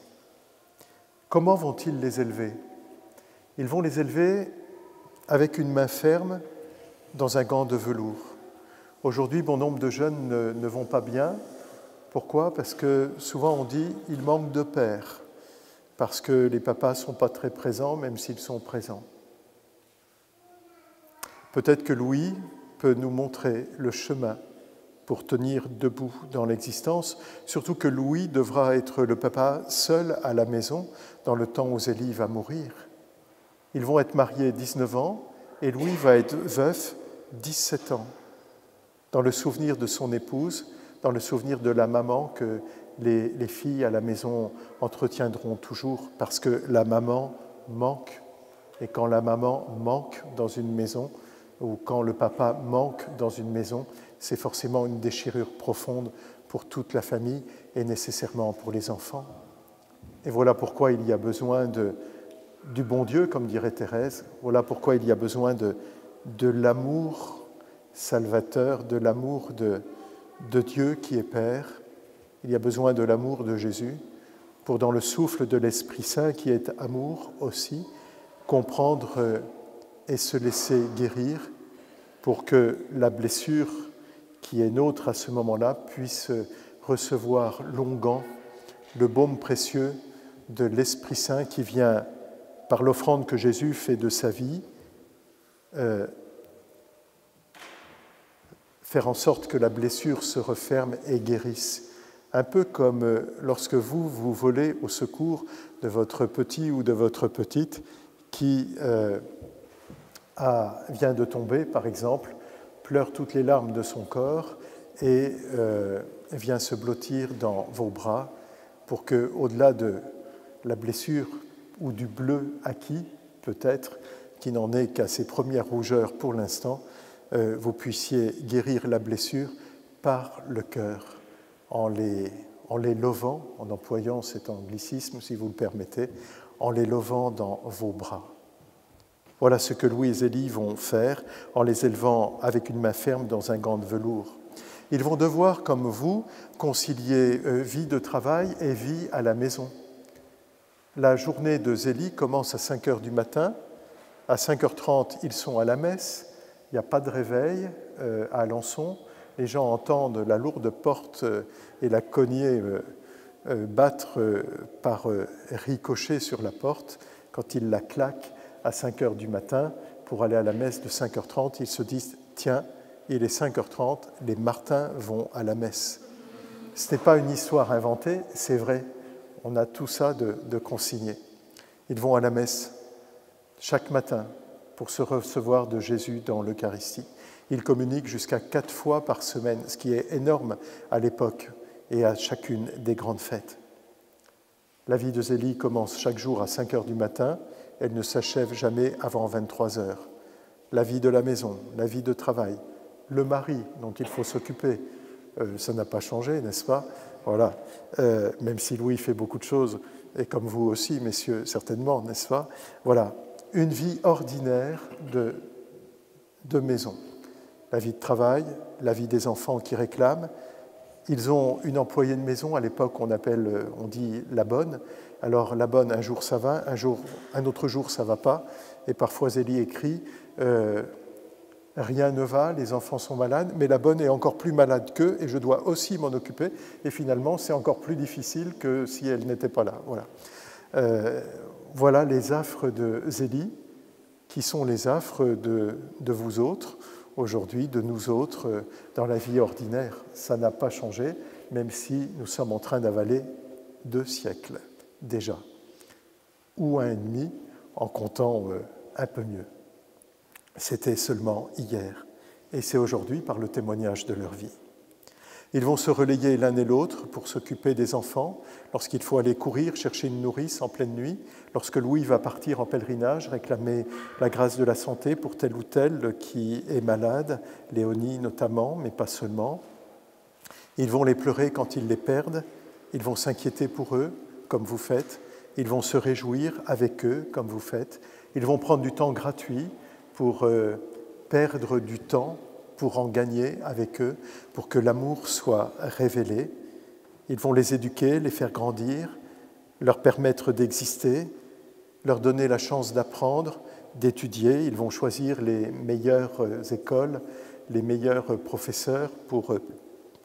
Comment vont-ils les élever? Ils vont les élever avec une main ferme dans un gant de velours. Aujourd'hui, bon nombre de jeunes ne vont pas bien. Pourquoi? Parce que souvent on dit « il manque de père », parce que les papas ne sont pas très présents, même s'ils sont présents. Peut-être que Louis peut nous montrer le chemin pour tenir debout dans l'existence, surtout que Louis devra être le papa seul à la maison dans le temps où Zélie va mourir. Ils vont être mariés 19 ans et Louis va être veuf 17 ans. Dans le souvenir de son épouse, dans le souvenir de la maman que les filles à la maison entretiendront toujours, parce que la maman manque. Et quand la maman manque dans une maison, ou quand le papa manque dans une maison, c'est forcément une déchirure profonde pour toute la famille et nécessairement pour les enfants. Et voilà pourquoi il y a besoin du bon Dieu, comme dirait Thérèse. Voilà pourquoi il y a besoin de l'amour salvateur, de l'amour de Dieu qui est Père. Il y a besoin de l'amour de Jésus pour, dans le souffle de l'Esprit Saint, qui est amour aussi, comprendre et se laisser guérir pour que la blessure qui est nôtre à ce moment-là puisse recevoir l'onguent, le baume précieux de l'Esprit Saint qui vient, par l'offrande que Jésus fait de sa vie, faire en sorte que la blessure se referme et guérisse. Un peu comme lorsque vous volez au secours de votre petit ou de votre petite qui vient de tomber, par exemple, pleure toutes les larmes de son corps et vient se blottir dans vos bras pour que, au-delà de la blessure ou du bleu acquis, peut-être, qui n'en est qu'à ses premières rougeurs pour l'instant, vous puissiez guérir la blessure par le cœur, en les lovant, en employant cet anglicisme, si vous le permettez, en les lovant dans vos bras. Voilà ce que Louis et Zélie vont faire en les élevant avec une main ferme dans un gant de velours. Ils vont devoir, comme vous, concilier vie de travail et vie à la maison. La journée de Zélie commence à 5 heures du matin. À 5h30, ils sont à la messe. Il n'y a pas de réveil à Alençon. Les gens entendent la lourde porte et la cognée battre par ricochet sur la porte. Quand ils la claquent à 5 heures du matin pour aller à la messe de 5h30, ils se disent « Tiens, il est 5h30, les Martins vont à la messe ». Ce n'est pas une histoire inventée, c'est vrai. On a tout ça de consigné. Ils vont à la messe chaque matin pour se recevoir de Jésus dans l'Eucharistie. Ils communiquent jusqu'à 4 fois par semaine, ce qui est énorme à l'époque et à chacune des grandes fêtes. La vie de Zélie commence chaque jour à 5 heures du matin, elle ne s'achève jamais avant 23 heures. La vie de la maison, la vie de travail, le mari dont il faut s'occuper, ça n'a pas changé, n'est-ce pas? Voilà, même si Louis fait beaucoup de choses, et comme vous aussi, messieurs, certainement, n'est-ce pas? Voilà, une vie ordinaire de maison. La vie de travail, la vie des enfants qui réclament. Ils ont une employée de maison, à l'époque on dit la bonne. Alors la bonne, un jour ça va, un autre jour ça ne va pas. Et parfois Zélie écrit rien ne va, les enfants sont malades, mais la bonne est encore plus malade qu'eux et je dois aussi m'en occuper. Et finalement, c'est encore plus difficile que si elle n'était pas là. Voilà, voilà les affres de Zélie, qui sont les affres de vous autres, aujourd'hui, de nous autres, dans la vie ordinaire. Ça n'a pas changé, même si nous sommes en train d'avaler 2 siècles déjà, ou 1,5 en comptant un peu mieux. C'était seulement hier, et c'est aujourd'hui par le témoignage de leur vie. Ils vont se relayer l'un et l'autre pour s'occuper des enfants, lorsqu'il faut aller courir, chercher une nourrice en pleine nuit, lorsque Louis va partir en pèlerinage, réclamer la grâce de la santé pour tel ou tel qui est malade, Léonie notamment, mais pas seulement. Ils vont les pleurer quand ils les perdent, ils vont s'inquiéter pour eux, comme vous faites, ils vont se réjouir avec eux, comme vous faites, ils vont prendre du temps gratuit pour perdre du temps, pour en gagner avec eux, pour que l'amour soit révélé. Ils vont les éduquer, les faire grandir, leur permettre d'exister, leur donner la chance d'apprendre, d'étudier. Ils vont choisir les meilleures écoles, les meilleurs professeurs pour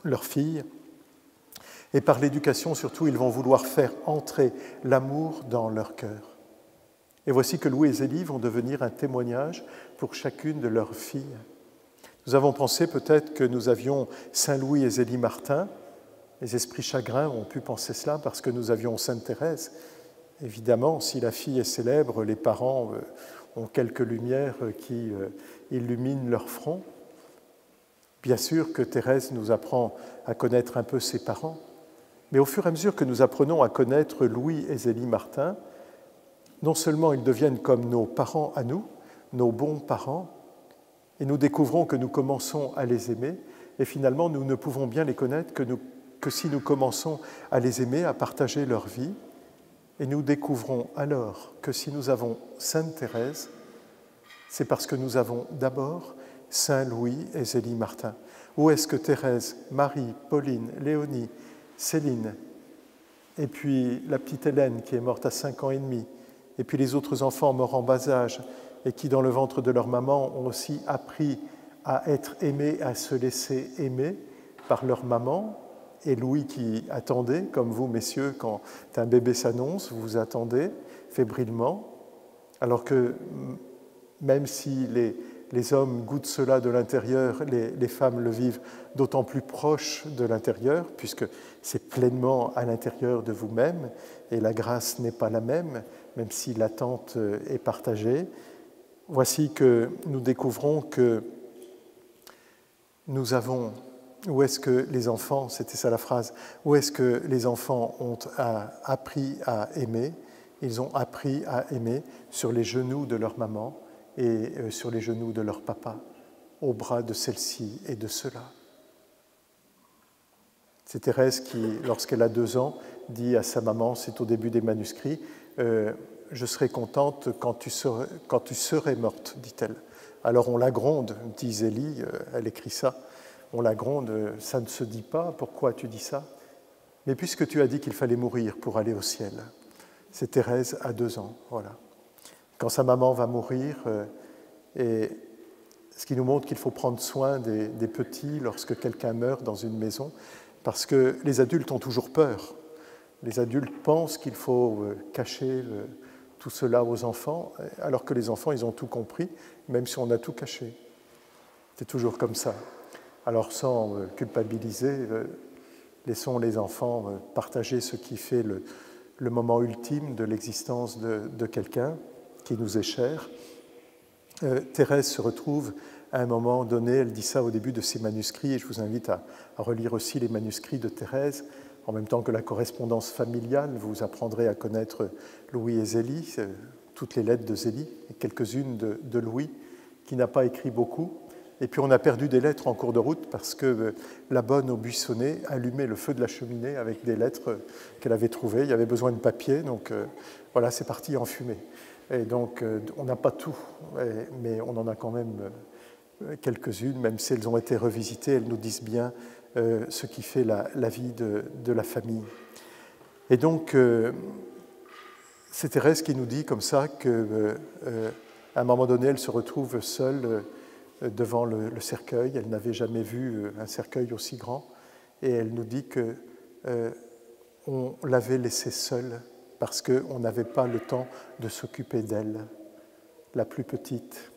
leurs filles. Et par l'éducation, surtout, ils vont vouloir faire entrer l'amour dans leur cœur. Et voici que Louis et Zélie vont devenir un témoignage pour chacune de leurs filles. Nous avons pensé peut-être que nous avions Saint-Louis et Zélie Martin. Les esprits chagrins ont pu penser cela parce que nous avions Sainte Thérèse. Évidemment, si la fille est célèbre, les parents ont quelques lumières qui illuminent leur front. Bien sûr que Thérèse nous apprend à connaître un peu ses parents, mais au fur et à mesure que nous apprenons à connaître Louis et Zélie Martin, non seulement ils deviennent comme nos parents à nous, nos bons parents, et nous découvrons que nous commençons à les aimer, et finalement nous ne pouvons bien les connaître que si nous commençons à les aimer, à partager leur vie, et nous découvrons alors que si nous avons Sainte Thérèse, c'est parce que nous avons d'abord Saint Louis et Zélie Martin. Où est-ce que Thérèse, Marie, Pauline, Léonie, Céline, et puis la petite Hélène qui est morte à 5 ans et demi, et puis les autres enfants morts en bas âge et qui, dans le ventre de leur maman, ont aussi appris à être aimés, à se laisser aimer par leur maman, et Louis qui attendait, comme vous, messieurs, quand un bébé s'annonce, vous attendez fébrilement, alors que même si les hommes goûtent cela de l'intérieur, les femmes le vivent d'autant plus proche de l'intérieur, puisque c'est pleinement à l'intérieur de vous-même, et la grâce n'est pas la même si l'attente est partagée. Voici que nous découvrons que nous avons, où est-ce que les enfants, c'était ça la phrase, où est-ce que les enfants ont appris à aimer? Ils ont appris à aimer sur les genoux de leur maman et sur les genoux de leur papa, au bras de celle-ci et de ceux-là. C'est Thérèse qui, lorsqu'elle a 2 ans, dit à sa maman, c'est au début des manuscrits, je serai contente quand tu serais morte, dit-elle. Alors on la gronde, dit Zélie, elle écrit ça, on la gronde, ça ne se dit pas, pourquoi tu dis ça? Mais puisque tu as dit qu'il fallait mourir pour aller au ciel. C'est Thérèse à 2 ans, voilà. Quand sa maman va mourir, et ce qui nous montre qu'il faut prendre soin des petits lorsque quelqu'un meurt dans une maison, parce que les adultes ont toujours peur. Les adultes pensent qu'il faut cacher tout cela aux enfants, alors que les enfants, ils ont tout compris, même si on a tout caché. C'est toujours comme ça. Alors sans culpabiliser, laissons les enfants partager ce qui fait le moment ultime de l'existence de quelqu'un qui nous est cher. Thérèse se retrouve à un moment donné, elle dit ça au début de ses manuscrits, et je vous invite à relire aussi les manuscrits de Thérèse, en même temps que la correspondance familiale. Vous apprendrez à connaître Louis et Zélie, toutes les lettres de Zélie, et quelques-unes de Louis, qui n'a pas écrit beaucoup. Et puis on a perdu des lettres en cours de route parce que la bonne au buissonnet allumait le feu de la cheminée avec des lettres qu'elle avait trouvées. Il y avait besoin de papier, donc voilà, c'est parti en fumée. Et donc on n'a pas tout, mais on en a quand même quelques-unes, même si elles ont été revisitées, elles nous disent bien ce qui fait la vie de la famille. Et donc c'est Thérèse qui nous dit comme ça qu'à un moment donné, elle se retrouve seule devant le cercueil. Elle n'avait jamais vu un cercueil aussi grand. Et elle nous dit qu'on l'avait laissée seule parce qu'on n'avait pas le temps de s'occuper d'elle. La plus petite,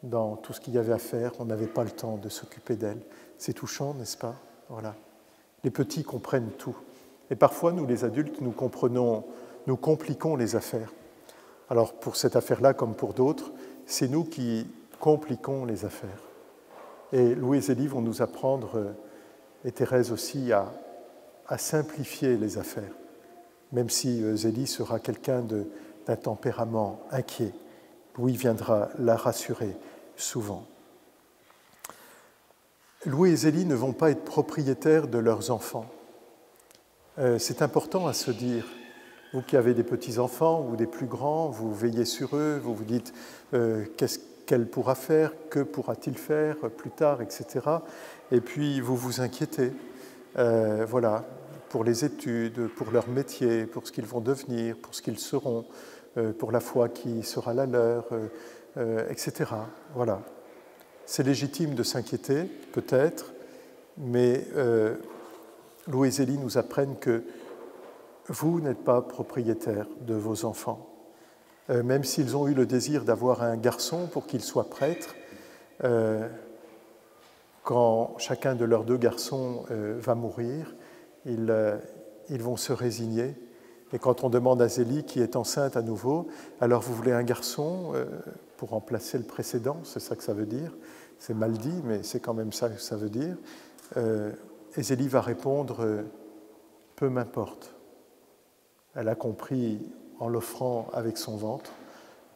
dans tout ce qu'il y avait à faire, on n'avait pas le temps de s'occuper d'elle. C'est touchant, n'est-ce pas? Voilà. Les petits comprennent tout. Et parfois, nous, les adultes, nous compliquons les affaires. Alors, pour cette affaire-là, comme pour d'autres, c'est nous qui compliquons les affaires. Et Louis et Zélie vont nous apprendre, et Thérèse aussi, à simplifier les affaires, même si Zélie sera quelqu'un d'un tempérament inquiet. Louis viendra la rassurer souvent. Louis et Zélie ne vont pas être propriétaires de leurs enfants. C'est important à se dire. Vous qui avez des petits-enfants ou des plus grands, vous veillez sur eux, vous vous dites qu'est-ce qu'elle pourra faire, que pourra-t-il faire plus tard, etc. Et puis vous vous inquiétez, voilà, pour les études, pour leur métier, pour ce qu'ils vont devenir, pour ce qu'ils seront, pour la foi qui sera la leur, etc. Voilà. C'est légitime de s'inquiéter, peut-être, mais Louis et Zélie nous apprennent que vous n'êtes pas propriétaire de vos enfants. Même s'ils ont eu le désir d'avoir un garçon pour qu'il soit prêtre, quand chacun de leurs deux garçons va mourir, ils vont se résigner. Et quand on demande à Zélie, qui est enceinte à nouveau, alors vous voulez un garçon pour remplacer le précédent, c'est ça que ça veut dire. C'est mal dit, mais c'est quand même ça que ça veut dire. Et Zélie va répondre, peu m'importe. Elle a compris, en l'offrant avec son ventre,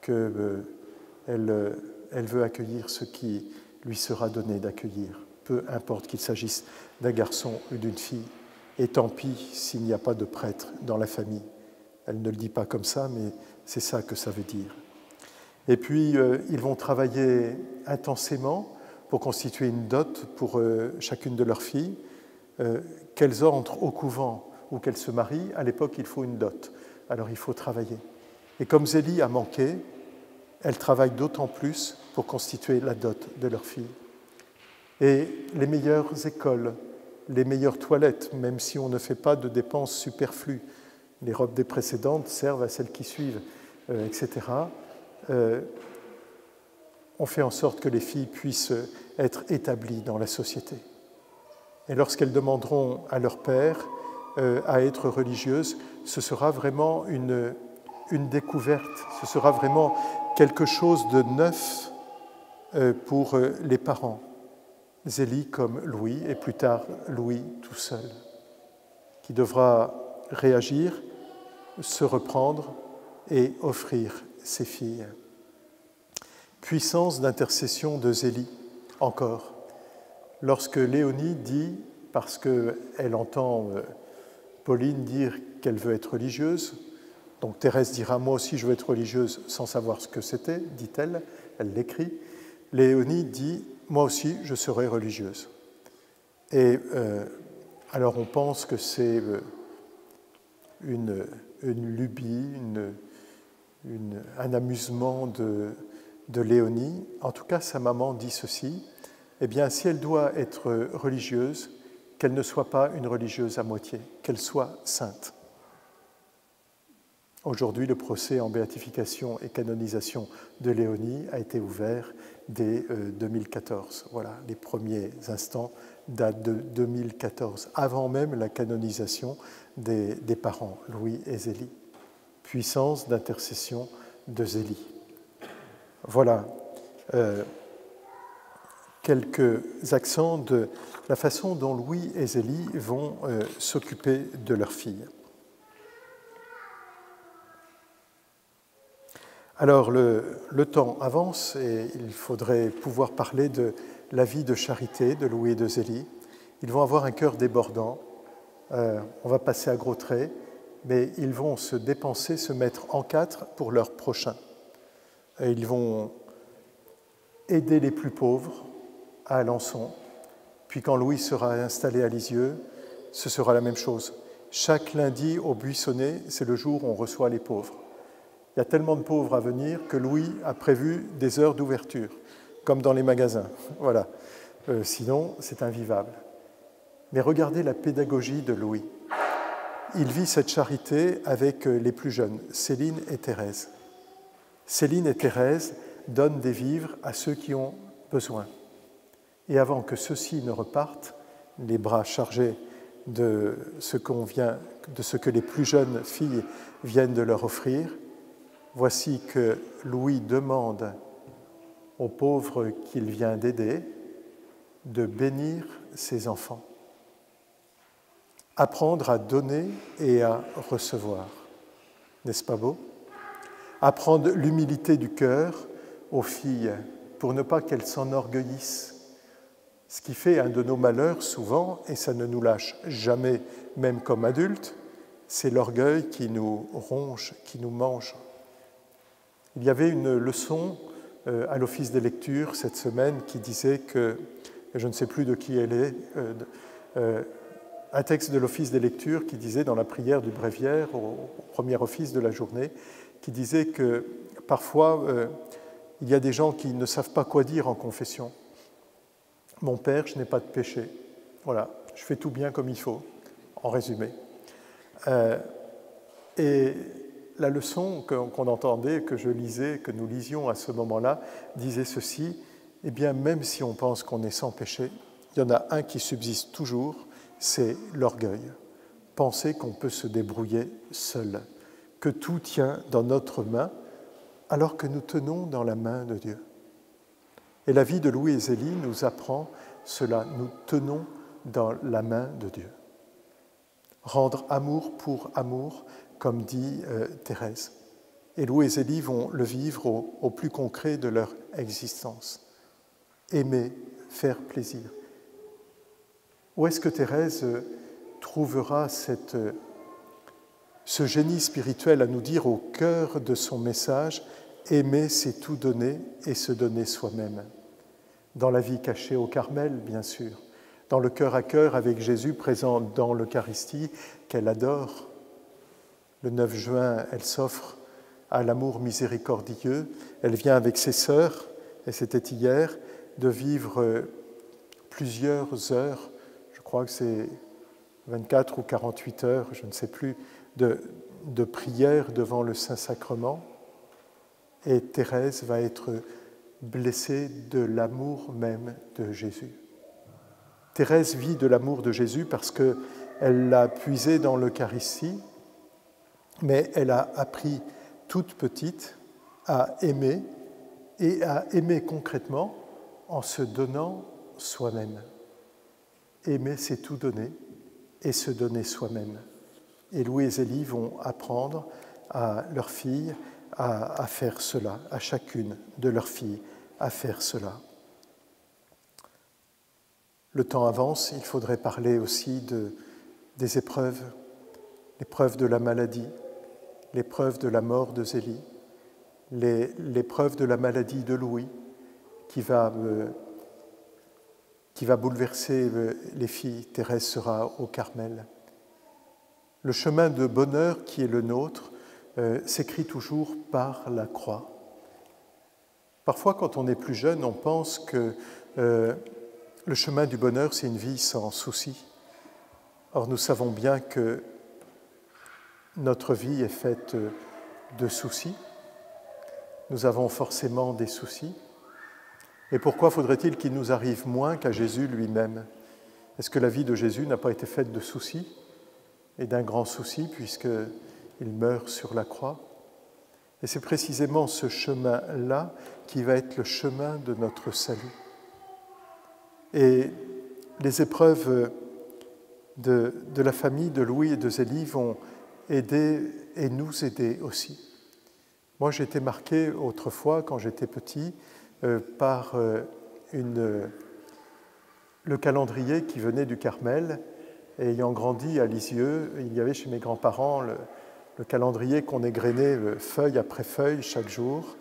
qu'elle veut accueillir ce qui lui sera donné d'accueillir, peu importe qu'il s'agisse d'un garçon ou d'une fille. Et tant pis s'il n'y a pas de prêtre dans la famille. Elle ne le dit pas comme ça, mais c'est ça que ça veut dire. Et puis, ils vont travailler intensément pour constituer une dot pour chacune de leurs filles. Qu'elles entrent au couvent ou qu'elles se marient, à l'époque, il faut une dot. Alors, il faut travailler. Et comme Zélie a manqué, elle travaille d'autant plus pour constituer la dot de leur fille. Et les meilleures écoles, les meilleures toilettes, même si on ne fait pas de dépenses superflues, les robes des précédentes servent à celles qui suivent, etc. On fait en sorte que les filles puissent être établies dans la société. Et lorsqu'elles demanderont à leur père à être religieuses, ce sera vraiment une découverte, ce sera vraiment quelque chose de neuf pour les parents. Zélie comme Louis, et plus tard Louis tout seul, qui devra réagir, se reprendre et offrir ses filles. Puissance d'intercession de Zélie, encore. Lorsque Léonie dit, parce qu'elle entend Pauline dire qu'elle veut être religieuse, donc Thérèse dira « moi aussi je veux être religieuse » sans savoir ce que c'était, dit-elle, elle l'écrit. Léonie dit « moi aussi je serai religieuse ». Et alors on pense que c'est une lubie, un amusement de Léonie. En tout cas, sa maman dit ceci, eh bien, si elle doit être religieuse, qu'elle ne soit pas une religieuse à moitié, qu'elle soit sainte. Aujourd'hui, le procès en béatification et canonisation de Léonie a été ouvert dès 2014. Voilà, les premiers instants datent de 2014, avant même la canonisation des parents, Louis et Zélie. Puissance d'intercession de Zélie. Voilà quelques accents de la façon dont Louis et Zélie vont s'occuper de leur fille. Alors, le temps avance et il faudrait pouvoir parler de la vie de charité de Louis et de Zélie. Ils vont avoir un cœur débordant. On va passer à gros traits, mais ils vont se dépenser, se mettre en quatre pour leurs prochains. Et ils vont aider les plus pauvres à Alençon. Puis quand Louis sera installé à Lisieux, ce sera la même chose. Chaque lundi au Buissonnet, c'est le jour où on reçoit les pauvres. Il y a tellement de pauvres à venir que Louis a prévu des heures d'ouverture, comme dans les magasins. Voilà. Sinon, c'est invivable. Mais regardez la pédagogie de Louis. Il vit cette charité avec les plus jeunes, Céline et Thérèse. Céline et Thérèse donnent des vivres à ceux qui ont besoin. Et avant que ceux-ci ne repartent, les bras chargés de ce que les plus jeunes filles viennent de leur offrir, voici que Louis demande aux pauvres qu'il vient d'aider de bénir ses enfants. Apprendre à donner et à recevoir. N'est-ce pas beau? Apprendre l'humilité du cœur aux filles pour ne pas qu'elles s'enorgueillissent. Ce qui fait un de nos malheurs souvent, et ça ne nous lâche jamais, même comme adultes, c'est l'orgueil qui nous ronge, qui nous mange. Il y avait une leçon à l'Office des lectures cette semaine qui disait que, je ne sais plus de qui elle est, un texte de l'Office des lectures qui disait dans la prière du bréviaire, au premier office de la journée, qui disait que parfois il y a des gens qui ne savent pas quoi dire en confession. Mon Père, je n'ai pas de péché. Voilà, je fais tout bien comme il faut, en résumé. Et la leçon qu'on entendait, que je lisais, que nous lisions à ce moment-là, disait ceci: eh bien, même si on pense qu'on est sans péché, il y en a un qui subsiste toujours, c'est l'orgueil. Penser qu'on peut se débrouiller seul, que tout tient dans notre main, alors que nous tenons dans la main de Dieu. Et la vie de Louis et Zélie nous apprend cela, nous tenons dans la main de Dieu. Rendre amour pour amour, comme dit Thérèse. Et Louis et Zélie vont le vivre au plus concret de leur existence. Aimer, faire plaisir. Où est-ce que Thérèse trouvera ce génie spirituel à nous dire au cœur de son message: aimer, c'est tout donner et se donner soi-même. Dans la vie cachée au Carmel, bien sûr, dans le cœur à cœur avec Jésus présent dans l'Eucharistie qu'elle adore. Le 9 juin, elle s'offre à l'amour miséricordieux. Elle vient avec ses sœurs, et c'était hier, de vivre plusieurs heures, je crois que c'est 24 ou 48 heures, je ne sais plus, de prière devant le Saint-Sacrement. Et Thérèse va être blessée de l'amour même de Jésus. Thérèse vit de l'amour de Jésus parce qu'elle l'a puisé dans l'Eucharistie, mais elle a appris toute petite à aimer, et à aimer concrètement en se donnant soi-même. Aimer, c'est tout donner, et se donner soi-même. Et Louis et Zélie vont apprendre à leurs filles à faire cela, à chacune de leurs filles à faire cela. Le temps avance, il faudrait parler aussi des épreuves, l'épreuve de la maladie, l'épreuve de la mort de Zélie, l'épreuve de la maladie de Louis qui va bouleverser les filles. Thérèse sera au Carmel. Le chemin de bonheur qui est le nôtre s'écrit toujours par la croix. Parfois, quand on est plus jeune, on pense que le chemin du bonheur, c'est une vie sans soucis. Or, nous savons bien que notre vie est faite de soucis. Nous avons forcément des soucis. Et pourquoi faudrait-il qu'il nous arrive moins qu'à Jésus lui-même? Est-ce que la vie de Jésus n'a pas été faite de soucis et d'un grand souci puisqu'il meurt sur la croix? Et c'est précisément ce chemin-là qui va être le chemin de notre salut. Et les épreuves de la famille de Louis et de Zélie vont aider et nous aider aussi. Moi, j'ai été marqué autrefois, quand j'étais petit, par le calendrier qui venait du Carmel. Et ayant grandi à Lisieux, il y avait chez mes grands-parents le calendrier qu'on égrenait feuille après feuille chaque jour.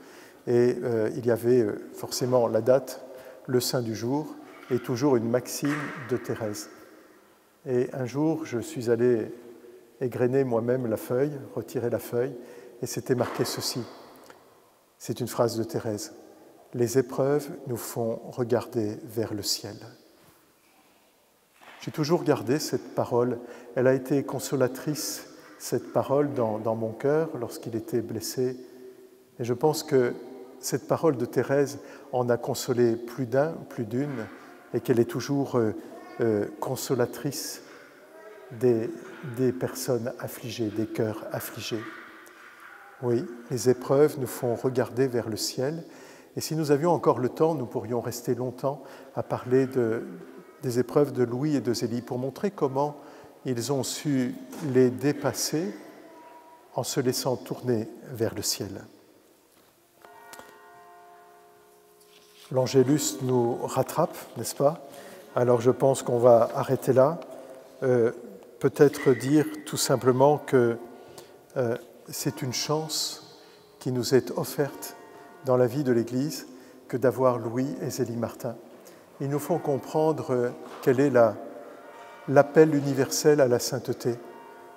Et il y avait forcément la date, le saint du jour et toujours une maxime de Thérèse. Et un jour, je suis allé égrener moi-même la feuille, retirer la feuille, et c'était marqué ceci. C'est une phrase de Thérèse. « Les épreuves nous font regarder vers le ciel. » J'ai toujours gardé cette parole. Elle a été consolatrice, cette parole, dans mon cœur lorsqu'il était blessé. Et je pense que cette parole de Thérèse en a consolé plus d'un, plus d'une, et qu'elle est toujours consolatrice des personnes affligées, des cœurs affligés. Oui, les épreuves nous font regarder vers le ciel. Et si nous avions encore le temps, nous pourrions rester longtemps à parler des épreuves de Louis et de Zélie pour montrer comment ils ont su les dépasser en se laissant tourner vers le ciel. L'Angélus nous rattrape, n'est-ce pas? Alors je pense qu'on va arrêter là. Peut-être dire tout simplement que c'est une chance qui nous est offerte dans la vie de l'Église que d'avoir Louis et Zélie Martin. Ils nous font comprendre quel est l'appel universel à la sainteté.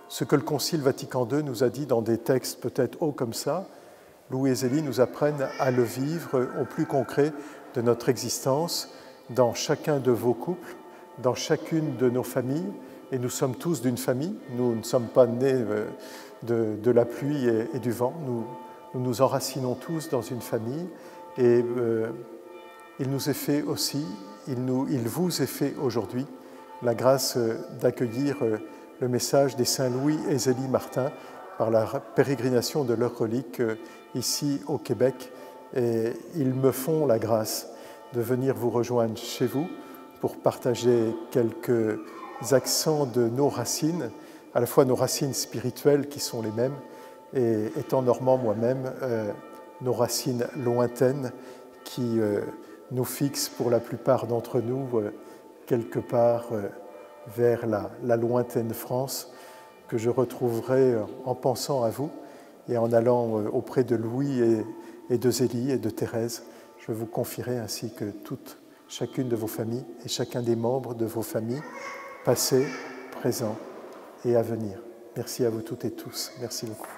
Ce que le Concile Vatican II nous a dit dans des textes peut-être hauts comme ça, Louis et Zélie nous apprennent à le vivre au plus concret de notre existence, dans chacun de vos couples, dans chacune de nos familles, et nous sommes tous d'une famille, nous ne sommes pas nés de la pluie et du vent, nous nous enracinons tous dans une famille, et il nous est fait aussi, il vous est fait aujourd'hui la grâce d'accueillir le message des saints Louis et Zélie Martin par la pérégrination de leurs reliques ici au Québec. Et ils me font la grâce de venir vous rejoindre chez vous pour partager quelques accents de nos racines, à la fois nos racines spirituelles qui sont les mêmes, et étant normand moi-même, nos racines lointaines qui nous fixent pour la plupart d'entre nous quelque part vers la lointaine France, que je retrouverai en pensant à vous et en allant auprès de Louis et de Zélie et de Thérèse. Je vous confierai ainsi que chacune de vos familles et chacun des membres de vos familles, passés, présents et à venir. Merci à vous toutes et tous. Merci beaucoup.